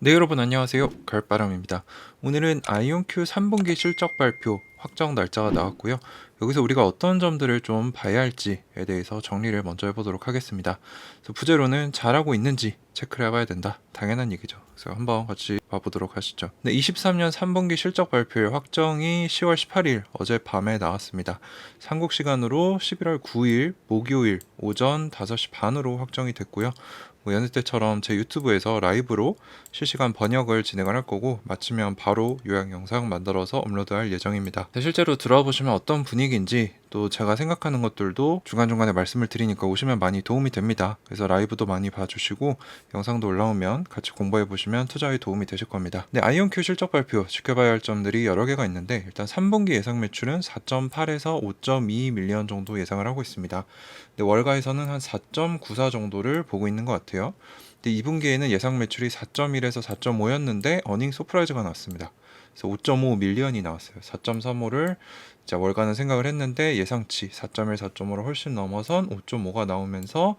네, 여러분 안녕하세요. 가을바람입니다. 오늘은 아이온큐 3분기 실적 발표 확정 날짜가 나왔고요. 여기서 우리가 어떤 점들을 좀 봐야 할지에 대해서 정리를 먼저 해보도록 하겠습니다. 그래서 부제로는 잘하고 있는지 체크를 해봐야 된다. 당연한 얘기죠. 그래서 한번 같이 봐보도록 하시죠. 네, 23년 3분기 실적 발표의 확정이 10월 18일 어젯밤에 나왔습니다. 한국 시간으로 11월 9일 목요일 오전 5시 반으로 확정이 됐고요. 여느 때처럼 제 유튜브에서 라이브로 실시간 번역을 진행을 할 거고, 마치면 바로 요약 영상 만들어서 업로드할 예정입니다. 실제로 들어와 보시면 어떤 분위기인지, 또 제가 생각하는 것들도 중간중간에 말씀을 드리니까 오시면 많이 도움이 됩니다. 그래서 라이브도 많이 봐주시고 영상도 올라오면 같이 공부해 보시면 투자에 도움이 되실 겁니다. 네, 아이온큐 실적 발표 지켜봐야 할 점들이 여러 개가 있는데, 일단 3분기 예상 매출은 4.8에서 5.2 밀리언 정도 예상을 하고 있습니다. 네, 월가에서는 한 4.94 정도를 보고 있는 것 같아요. 근데 2분기에는 예상 매출이 4.1에서 4.5였는데 어닝 서프라이즈가 나왔습니다. 그래서 5.5 밀리언이 나왔어요. 4.35를 월가는 생각을 했는데 예상치 4.1, 4.5를 훨씬 넘어선 5.5가 나오면서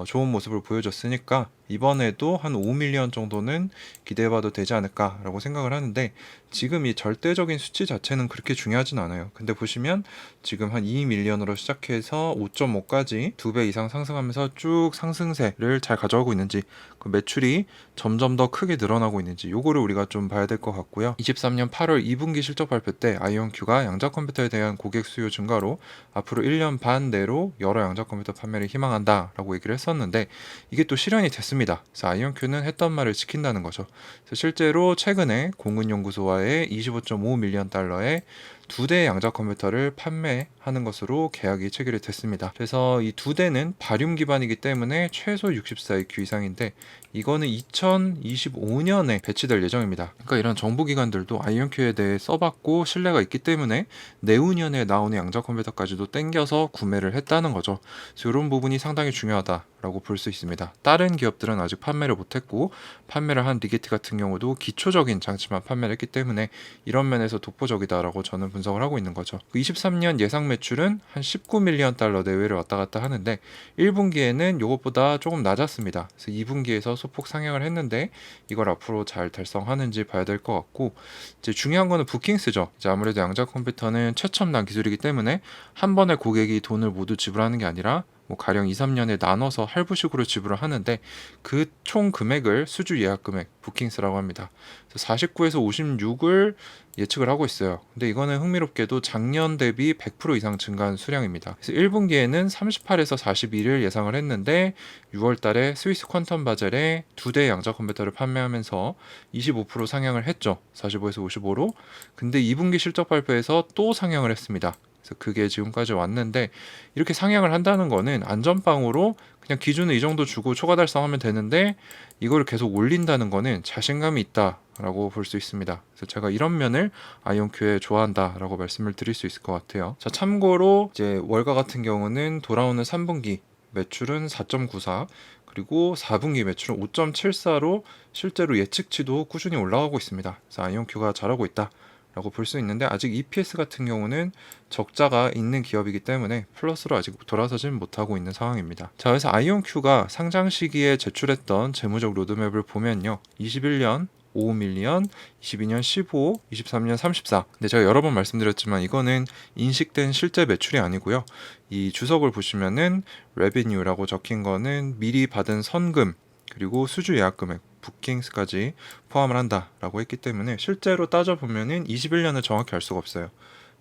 좋은 모습을 보여줬으니까 이번에도 한 5밀리언 정도는 기대해봐도 되지 않을까라고 생각을 하는데, 지금 이 절대적인 수치 자체는 그렇게 중요하진 않아요. 근데 보시면 지금 한 2밀리언으로 시작해서 5.5까지 2배 이상 상승하면서 쭉 상승세를 잘 가져가고 있는지, 그 매출이 점점 더 크게 늘어나고 있는지, 요거를 우리가 좀 봐야 될 것 같고요. 23년 8월 2분기 실적 발표 때 아이온큐가 양자 컴퓨터에 대한 고객 수요 증가로 앞으로 1년 반 내로 여러 양자 컴퓨터 판매를 희망한다라고 얘기를 했었는데, 이게 또 실현이 됐습니다. 그래서 아이온큐는 했던 말을 지킨다는 거죠. 그래서 실제로 최근에 공은연구소와의 25.5 밀리언 달러의 2대 양자 컴퓨터를 판매하는 것으로 계약이 체결이 됐습니다. 그래서 이 2대는 바륨 기반이기 때문에 최소 64EQ 이상인데, 이거는 2025년에 배치될 예정입니다. 그러니까 이런 정부기관들도 아이온큐에 대해 써봤고 신뢰가 있기 때문에 내후년에 나오는 양자 컴퓨터까지도 땡겨서 구매를 했다는 거죠. 그래서 이런 부분이 상당히 중요하다라고 볼 수 있습니다. 다른 기업들은 아직 판매를 못했고, 판매를 한 리게트 같은 경우도 기초적인 장치만 판매를 했기 때문에 이런 면에서 독보적이다라고 저는 분석을 하고 있는 거죠. 23년 예상 매출은 한 19밀리언 달러 내외를 왔다 갔다 하는데, 1분기에는 이것보다 조금 낮았습니다. 그래서 2분기에서 소폭 상향을 했는데, 이걸 앞으로 잘 달성하는지 봐야 될 것 같고, 이제 중요한 거는 부킹스죠. 이제 아무래도 양자 컴퓨터는 최첨단 기술이기 때문에 한 번에 고객이 돈을 모두 지불하는 게 아니라 뭐 가령 2, 3년에 나눠서 할부식으로 지불을 하는데, 그 총 금액을 수주 예약 금액 부킹스라고 합니다. 49에서 56을 예측을 하고 있어요. 근데 이거는 흥미롭게도 작년 대비 100% 이상 증가한 수량입니다. 그래서 1분기에는 38에서 41을 예상을 했는데, 6월 달에 스위스 퀀텀 바젤에 2대 양자 컴퓨터를 판매하면서 25% 상향을 했죠. 45에서 55로. 근데 2분기 실적 발표에서 또 상향을 했습니다. 그래서 그게 지금까지 왔는데, 이렇게 상향을 한다는 거는 안전빵으로 그냥 기준을 이 정도 주고 초과 달성하면 되는데, 이걸 계속 올린다는 거는 자신감이 있다라고 볼 수 있습니다. 그래서 제가 이런 면을 아이온큐에 좋아한다라고 말씀을 드릴 수 있을 것 같아요. 자, 참고로 이제 월가 같은 경우는 돌아오는 3분기 매출은 4.94, 그리고 4분기 매출은 5.74로 실제로 예측치도 꾸준히 올라가고 있습니다. 그래서 아이온큐가 잘하고 있다 라고 볼 수 있는데, 아직 EPS 같은 경우는 적자가 있는 기업이기 때문에 플러스로 아직 돌아서진 못하고 있는 상황입니다. 자, 그래서 아이온큐가 상장 시기에 제출했던 재무적 로드맵을 보면요, 21년 5밀리언, 22년 15, 23년 34. 근데 제가 여러 번 말씀드렸지만 이거는 인식된 실제 매출이 아니고요. 이 주석을 보시면은 레비뉴라고 적힌 거는 미리 받은 선금, 그리고 수주 예약 금액, 부킹스까지 포함을 한다라고 했기 때문에 실제로 따져보면은 21년을 정확히 알 수가 없어요.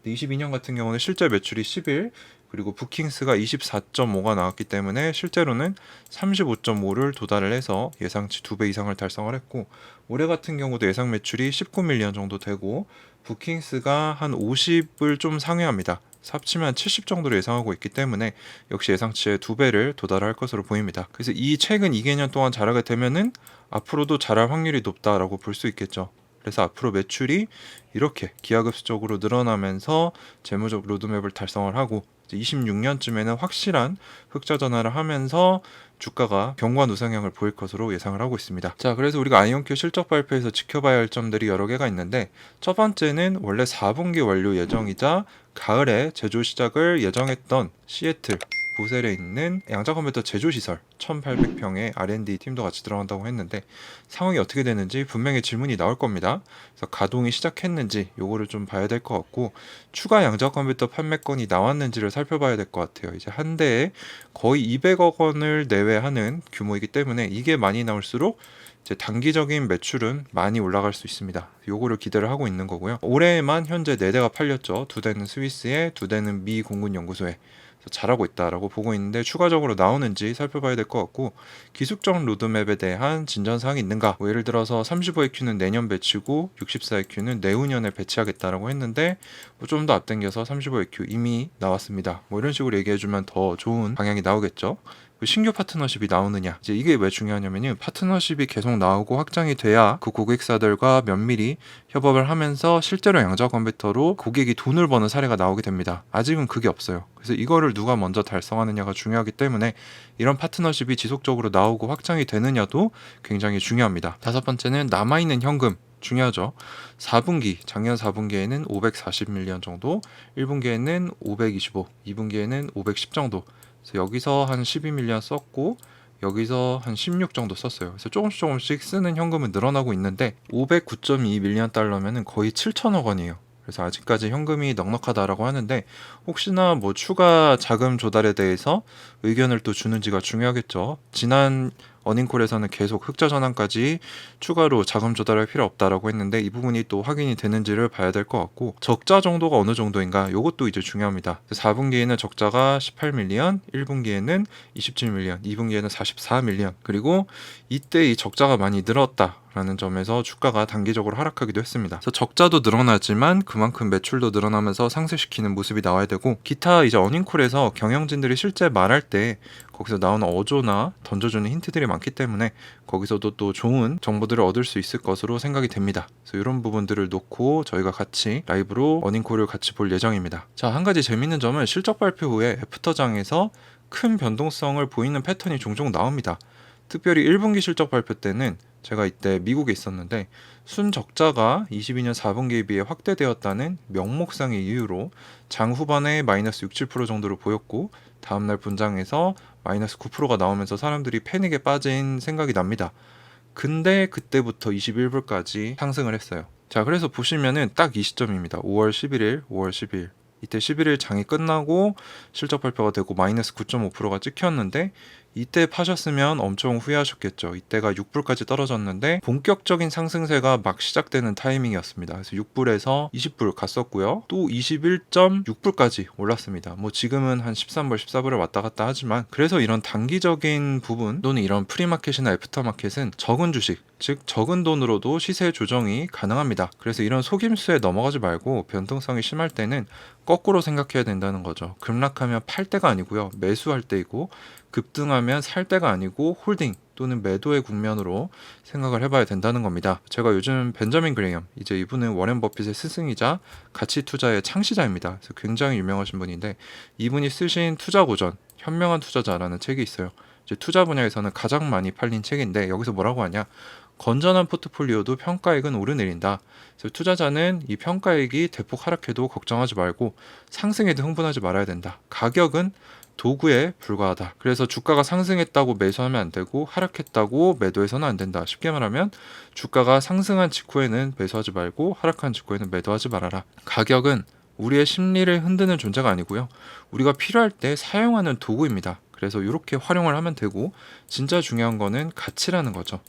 22년 같은 경우는 실제 매출이 11, 그리고 부킹스가 24.5가 나왔기 때문에 실제로는 35.5를 도달을 해서 예상치 2배 이상을 달성을 했고, 올해 같은 경우도 예상 매출이 19밀리언 정도 되고 부킹스가 한 50을 좀 상회합니다. 합치면 70 정도로 예상하고 있기 때문에 역시 예상치의 2배를 도달할 것으로 보입니다. 그래서 이 최근 2개년 동안 잘하게 되면은 앞으로도 잘할 확률이 높다라고 볼 수 있겠죠. 그래서 앞으로 매출이 이렇게 기하급수적으로 늘어나면서 재무적 로드맵을 달성을 하고, 26년쯤에는 확실한 흑자 전환을 하면서 주가가 견고한 우상향을 보일 것으로 예상을 하고 있습니다. 자, 그래서 우리가 아이온큐 실적 발표에서 지켜봐야 할 점들이 여러 개가 있는데, 첫 번째는 원래 4분기 완료 예정이자 가을에 제조 시작을 예정했던 시애틀 보셀에 있는 양자 컴퓨터 제조 시설 1800평의 R&D 팀도 같이 들어간다고 했는데 상황이 어떻게 되는지 분명히 질문이 나올 겁니다. 그래서 가동이 시작했는지 요거를 좀 봐야 될 것 같고 추가 양자 컴퓨터 판매 건이 나왔는지를 살펴봐야 될 것 같아요. 이제 한 대에 거의 200억 원을 내외하는 규모이기 때문에 이게 많이 나올수록 이제 단기적인 매출은 많이 올라갈 수 있습니다. 요거를 기대를 하고 있는 거고요. 올해에만 현재 4대가 팔렸죠. 2대는 스위스에, 2대는 미 공군연구소에 잘하고 있다라고 보고 있는데 추가적으로 나오는지 살펴봐야 될 것 같고 기술적 로드맵에 대한 진전사항이 있는가, 뭐 예를 들어서 35EQ는 내년 배치고 64EQ는 내후년에 배치하겠다라고 했는데 뭐 좀 더 앞당겨서 35EQ 이미 나왔습니다, 뭐 이런 식으로 얘기해주면 더 좋은 방향이 나오겠죠. 신규 파트너십이 나오느냐, 이제 이게 왜 중요하냐면요, 파트너십이 계속 나오고 확장이 돼야 그 고객사들과 면밀히 협업을 하면서 실제로 양자 컴퓨터로 고객이 돈을 버는 사례가 나오게 됩니다. 아직은 그게 없어요. 그래서 이거를 누가 먼저 달성하느냐가 중요하기 때문에 이런 파트너십이 지속적으로 나오고 확장이 되느냐도 굉장히 중요합니다. 다섯 번째는 남아있는 현금 중요하죠. 4분기, 작년 4분기에는 540밀리언 정도, 1분기에는 525, 2분기에는 510 정도. 그래서 여기서 한 12밀리언 썼고 여기서 한 16 정도 썼어요. 그래서 조금씩 쓰는 현금은 늘어나고 있는데 509.2밀리언 달러면은 거의 7천억 원이에요. 그래서 아직까지 현금이 넉넉하다라고 하는데 혹시나 뭐 추가 자금 조달에 대해서 의견을 또 주는지가 중요하겠죠. 지난 어닝콜에서는 계속 흑자 전환까지 추가로 자금 조달할 필요 없다라고 했는데 이 부분이 또 확인이 되는지를 봐야 될 것 같고 적자 정도가 어느 정도인가 요것도 이제 중요합니다. 4분기에는 적자가 18밀리언, 1분기에는 27밀리언, 2분기에는 44밀리언, 그리고 이때 이 적자가 많이 늘었다 라는 점에서 주가가 단기적으로 하락하기도 했습니다. 그래서 적자도 늘어나지만 그만큼 매출도 늘어나면서 상쇄시키는 모습이 나와야 되고 기타 이제 어닝콜에서 경영진들이 실제 말할 때 거기서 나오는 어조나 던져주는 힌트들이 많기 때문에 거기서도 또 좋은 정보들을 얻을 수 있을 것으로 생각이 됩니다. 그래서 이런 부분들을 놓고 저희가 같이 라이브로 어닝콜을 같이 볼 예정입니다. 자, 한 가지 재밌는 점은 실적 발표 후에 애프터장에서 큰 변동성을 보이는 패턴이 종종 나옵니다. 특별히 1분기 실적 발표 때는 제가 이때 미국에 있었는데 순적자가 22년 4분기에 비해 확대되었다는 명목상의 이유로 장 후반에 마이너스 6, 7% 정도로 보였고 다음날 분장에서 마이너스 9%가 나오면서 사람들이 패닉에 빠진 생각이 납니다. 근데 그때부터 21불까지 상승을 했어요. 자, 그래서 보시면은 딱 이 시점입니다. 5월 11일, 5월 12일. 이때 11일 장이 끝나고 실적 발표가 되고 마이너스 9.5%가 찍혔는데 이때 파셨으면 엄청 후회하셨겠죠. 이때가 6불까지 떨어졌는데 본격적인 상승세가 막 시작되는 타이밍이었습니다. 그래서 6불에서 20불 갔었고요. 또 21.6불까지 올랐습니다. 뭐 지금은 한 13불, 14불을 왔다 갔다 하지만 그래서 이런 단기적인 부분 또는 이런 프리마켓이나 애프터마켓은 적은 주식, 즉 적은 돈으로도 시세 조정이 가능합니다. 그래서 이런 속임수에 넘어가지 말고 변동성이 심할 때는 거꾸로 생각해야 된다는 거죠. 급락하면 팔 때가 아니고요. 매수할 때이고 급등하면 살 때가 아니고 홀딩 또는 매도의 국면으로 생각을 해봐야 된다는 겁니다. 제가 요즘 벤저민 그레이엄, 이제 이분은 워렌 버핏의 스승이자 가치 투자의 창시자입니다. 그래서 굉장히 유명하신 분인데 이분이 쓰신 투자 고전, 현명한 투자자라는 책이 있어요. 이제 투자 분야에서는 가장 많이 팔린 책인데 여기서 뭐라고 하냐? 건전한 포트폴리오도 평가액은 오르내린다. 그래서 투자자는 이 평가액이 대폭 하락해도 걱정하지 말고 상승에도 흥분하지 말아야 된다. 가격은 도구에 불과하다. 그래서 주가가 상승했다고 매수하면 안 되고 하락했다고 매도해서는 안 된다. 쉽게 말하면 주가가 상승한 직후에는 매수하지 말고 하락한 직후에는 매도하지 말아라. 가격은 우리의 심리를 흔드는 존재가 아니고요. 우리가 필요할 때 사용하는 도구입니다. 그래서 이렇게 활용을 하면 되고 진짜 중요한 거는 가치라는 거죠.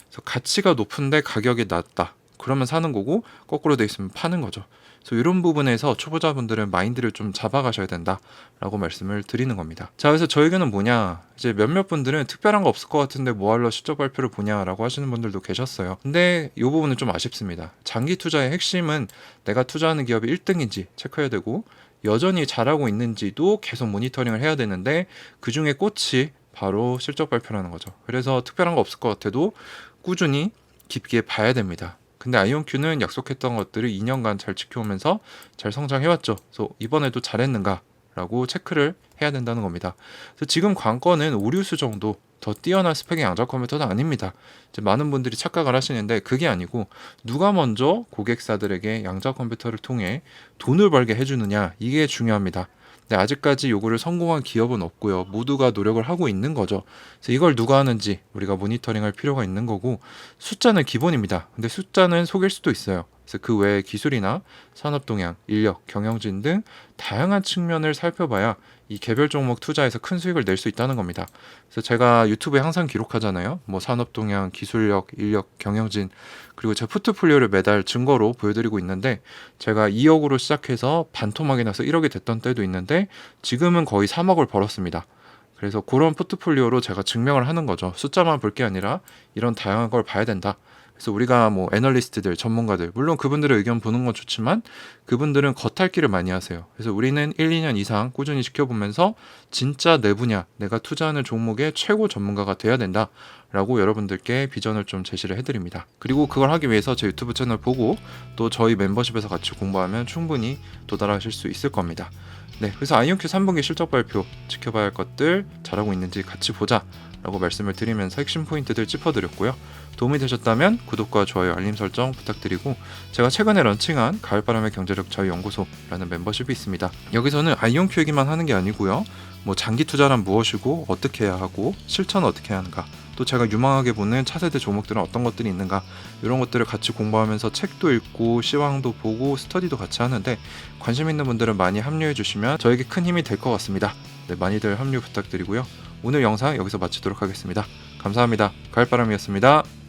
그래서 가치가 높은데 가격이 낮다. 그러면 사는 거고 거꾸로 돼 있으면 파는 거죠. 그래서 이런 부분에서 초보자분들은 마인드를 좀 잡아가셔야 된다라고 말씀을 드리는 겁니다. 자, 그래서 저희 의견은 뭐냐? 이제 몇몇 분들은 특별한 거 없을 것 같은데 뭐하러 실적 발표를 보냐라고 하시는 분들도 계셨어요. 근데 이 부분은 좀 아쉽습니다. 장기 투자의 핵심은 내가 투자하는 기업이 1등인지 체크해야 되고 여전히 잘하고 있는지도 계속 모니터링을 해야 되는데 그 중에 꽃이 바로 실적 발표라는 거죠. 그래서 특별한 거 없을 것 같아도 꾸준히 깊게 봐야 됩니다. 근데 아이온큐는 약속했던 것들을 2년간 잘 지켜오면서 잘 성장해왔죠. 그래서 이번에도 잘했는가? 라고 체크를 해야 된다는 겁니다. 그래서 지금 관건은 오류수 정도 더 뛰어난 스펙의 양자 컴퓨터는 아닙니다. 이제 많은 분들이 착각을 하시는데 그게 아니고 누가 먼저 고객사들에게 양자 컴퓨터를 통해 돈을 벌게 해주느냐, 이게 중요합니다. 근데 아직까지 요거를 성공한 기업은 없고요. 모두가 노력을 하고 있는 거죠. 그래서 이걸 누가 하는지 우리가 모니터링할 필요가 있는 거고, 숫자는 기본입니다. 근데 숫자는 속일 수도 있어요. 그래서 그 외에 기술이나 산업 동향, 인력, 경영진 등 다양한 측면을 살펴봐야 이 개별 종목 투자에서 큰 수익을 낼 수 있다는 겁니다. 그래서 제가 유튜브에 항상 기록하잖아요. 뭐 산업 동향, 기술력, 인력, 경영진, 그리고 제 포트폴리오를 매달 증거로 보여드리고 있는데, 제가 2억으로 시작해서 반토막이 나서 1억이 됐던 때도 있는데 지금은 거의 3억을 벌었습니다. 그래서 그런 포트폴리오로 제가 증명을 하는 거죠. 숫자만 볼 게 아니라 이런 다양한 걸 봐야 된다. 그래서 우리가 뭐 애널리스트들, 전문가들, 물론 그분들의 의견 보는 건 좋지만 그분들은 겉핥기를 많이 하세요. 그래서 우리는 1, 2년 이상 꾸준히 지켜보면서 진짜 내 분야, 내가 투자하는 종목의 최고 전문가가 돼야 된다라고 여러분들께 비전을 좀 제시를 해드립니다. 그리고 그걸 하기 위해서 제 유튜브 채널 보고 또 저희 멤버십에서 같이 공부하면 충분히 도달하실 수 있을 겁니다. 네, 그래서 아이온큐 3분기 실적 발표 지켜봐야 할 것들 잘하고 있는지 같이 보자 라고 말씀을 드리면서 핵심 포인트들 짚어드렸고요. 도움이 되셨다면 구독과 좋아요, 알림 설정 부탁드리고, 제가 최근에 런칭한 가을바람의 경제력 자유연구소라는 멤버십이 있습니다. 여기서는 아이온큐 얘기만 하는 게 아니고요. 뭐 장기 투자란 무엇이고 어떻게 해야 하고 실천은 어떻게 해야 하는가, 또 제가 유망하게 보는 차세대 종목들은 어떤 것들이 있는가, 이런 것들을 같이 공부하면서 책도 읽고 시황도 보고 스터디도 같이 하는데, 관심 있는 분들은 많이 합류해 주시면 저에게 큰 힘이 될 것 같습니다. 네, 많이들 합류 부탁드리고요. 오늘 영상 여기서 마치도록 하겠습니다. 감사합니다. 가을바람이었습니다.